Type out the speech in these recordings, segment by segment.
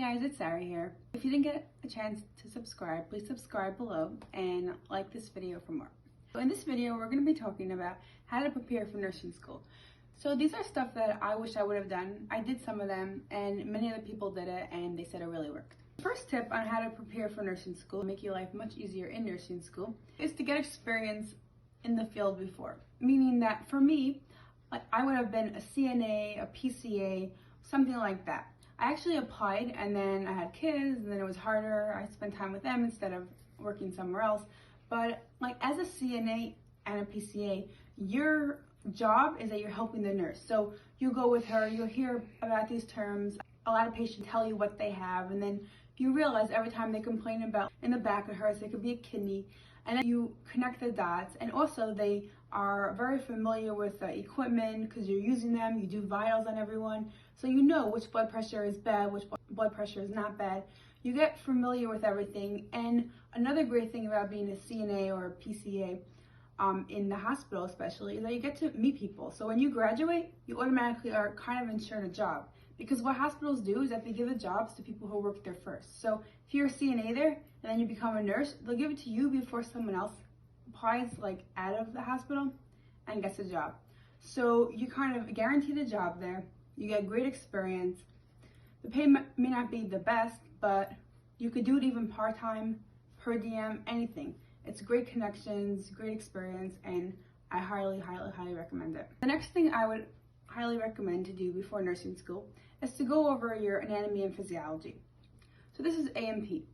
guys, it's Sarah here. If you didn't get a chance to subscribe, please subscribe below and like this video for more. So in this video, we're going to be talking about how to prepare for nursing school. So these are stuff that I wish I would have done. I did some of them and many other people did it and they said it really worked. The first tip on how to prepare for nursing school, make your life much easier in nursing school, is to get experience in the field before. Meaning that for me, like I would have been a CNA, a PCA, something like that. I actually applied and then I had kids and then it was harder. I spent time with them instead of working somewhere else. But like as a CNA and a PCA, your job is that you're helping the nurse. So you go with her, you'll hear about these terms. A lot of patients tell you what they have and then you realize every time they complain about in the back it hurts, it could be a kidney. And then you connect the dots, and also they are very familiar with the equipment because you're using them. You do vitals on everyone, so you know which blood pressure is bad, which blood pressure is not bad. You get familiar with everything. And another great thing about being a CNA or a PCA in the hospital especially is that you get to meet people. So when you graduate, you automatically are kind of ensured a job, because what hospitals do is that they give the jobs to people who work there first. So if you're a CNA there and then you become a nurse, they'll give it to you before someone else applies like out of the hospital and gets a job. So you kind of guaranteed a job there. You get great experience. The pay may not be the best, but you could do it even part-time, per diem, anything. It's great connections, great experience, and I highly, highly, highly recommend it. The next thing I would highly recommend to do before nursing school is to go over your anatomy and physiology. So this is A&P.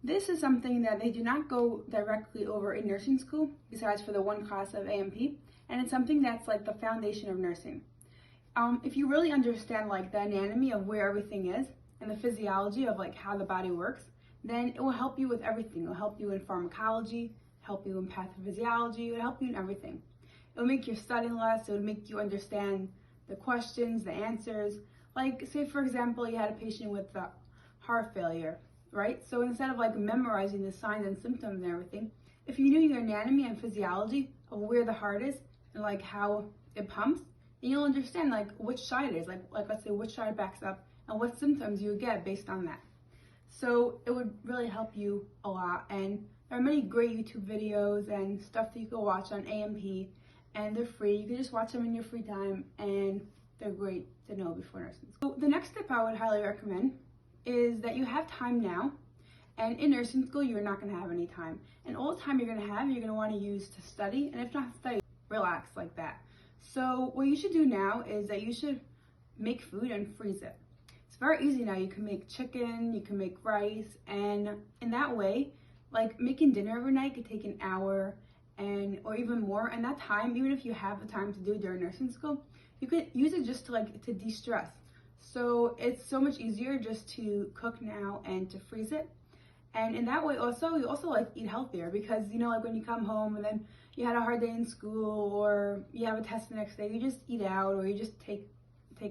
This is something that they do not go directly over in nursing school, besides for the one class of A&P, and it's something that's like the foundation of nursing. If you really understand like the anatomy of where everything is and the physiology of like how the body works, then it will help you with everything. It will help you in pharmacology, help you in pathophysiology, it will help you in everything. It will make your studying less, it will make you understand the questions, the answers. Like say for example, you had a patient with heart failure, right? So instead of like memorizing the signs and symptoms and everything, if you knew your anatomy and physiology of where the heart is and like how it pumps, then you'll understand like which side it is, like let's say which side backs up and what symptoms you would get based on that. So it would really help you a lot, and there are many great YouTube videos and stuff that you can watch on A&P, and they're free. You can just watch them in your free time and they're great to know before nursing school. So the next tip I would highly recommend is that you have time now, and in nursing school you're not going to have any time, and all the time you're going to have you're going to want to use to study, and if not study, relax like that. So what you should do now is that you should make food and freeze it. It's very easy now. You can make chicken, you can make rice, and in that way, like making dinner every night could take an hour or even more, and that time, even if you have the time to do it during nursing school, you could use it just to de-stress. So it's so much easier just to cook now and to freeze it. And in that way also, you also like eat healthier, because you know, like when you come home and then you had a hard day in school or you have a test the next day, you just eat out or you just take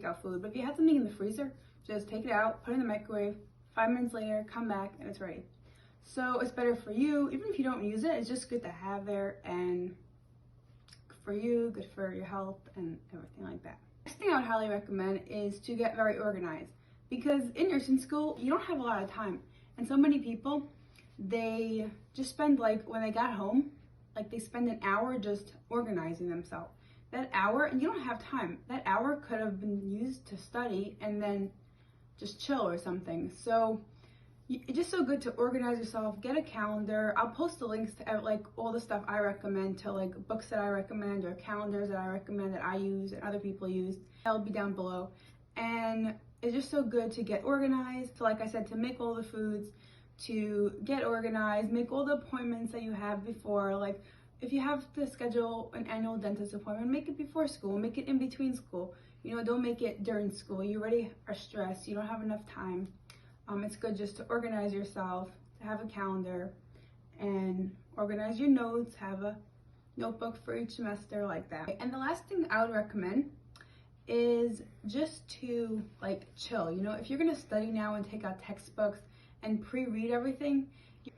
out food. But if you had something in the freezer, just take it out, put it in the microwave, 5 minutes later, come back and it's ready. So it's better for you. Even if you don't use it, it's just good to have there, and good for you, good for your health and everything like that. Next thing I would highly recommend is to get very organized, because in nursing school, you don't have a lot of time. And so many people, they just spend like, when they got home, like they spend an hour just organizing themselves. That hour, and you don't have time. That hour could have been used to study and then just chill or something. So it's just so good to organize yourself, get a calendar. I'll post the links to like all the stuff I recommend, to like books that I recommend or calendars that I recommend that I use and other people use. That'll be down below. And it's just so good to get organized. So like I said, to make all the foods, to get organized, make all the appointments that you have before. Like if you have to schedule an annual dentist appointment, make it before school, make it in between school. You know, don't make it during school. You already are stressed, you don't have enough time. It's good just to organize yourself, to have a calendar and organize your notes, have a notebook for each semester like that. And the last thing I would recommend is just to like chill. You know, if you're gonna study now and take out textbooks and pre-read everything,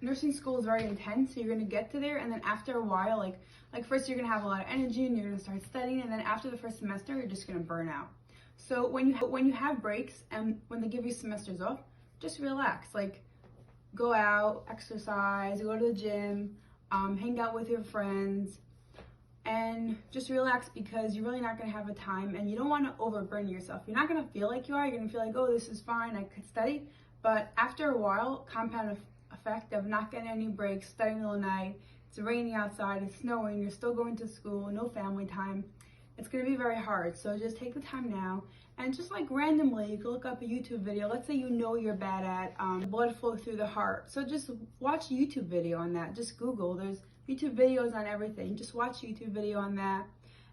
nursing school is very intense, so you're gonna get to there, and then after a while, like first you're gonna have a lot of energy and you're gonna start studying, and then after the first semester, you're just gonna burn out. So when you have breaks and when they give you semesters off, just relax. Like, go out, exercise, go to the gym, hang out with your friends, and just relax, because you're really not going to have a time, and you don't want to overburden yourself. You're not going to feel like you are. You're going to feel like, oh, this is fine, I could study. But after a while, compound effect of not getting any breaks, studying all night, it's raining outside, it's snowing, you're still going to school, no family time. It's going to be very hard. So just take the time now, and just like randomly, you can look up a YouTube video. Let's say you know you're bad at blood flow through the heart. So just watch a YouTube video on that. Just Google. There's YouTube videos on everything. Just watch a YouTube video on that.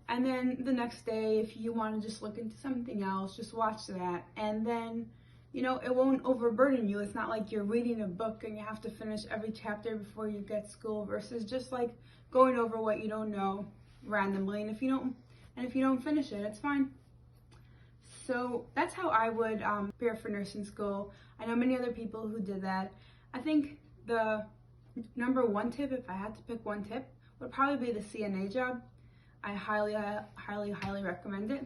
And then the next day, if you want to just look into something else, just watch that. And then, you know, it won't overburden you. It's not like you're reading a book and you have to finish every chapter before you get school, versus just like going over what you don't know randomly. And if you don't finish it, it's fine. So that's how I would prepare for nursing school. I know many other people who did that. I think the number one tip, if I had to pick one tip, would probably be the CNA job. I highly recommend it.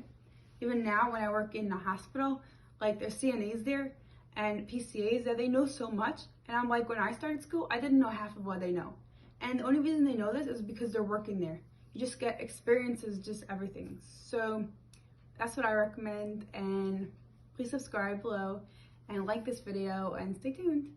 Even now, when I work in the hospital, like, there's CNAs there and PCAs that they know so much. And I'm like, when I started school, I didn't know half of what they know. And the only reason they know this is because they're working there. You just get experiences, just everything. So that's what I recommend, and please subscribe below and like this video and stay tuned.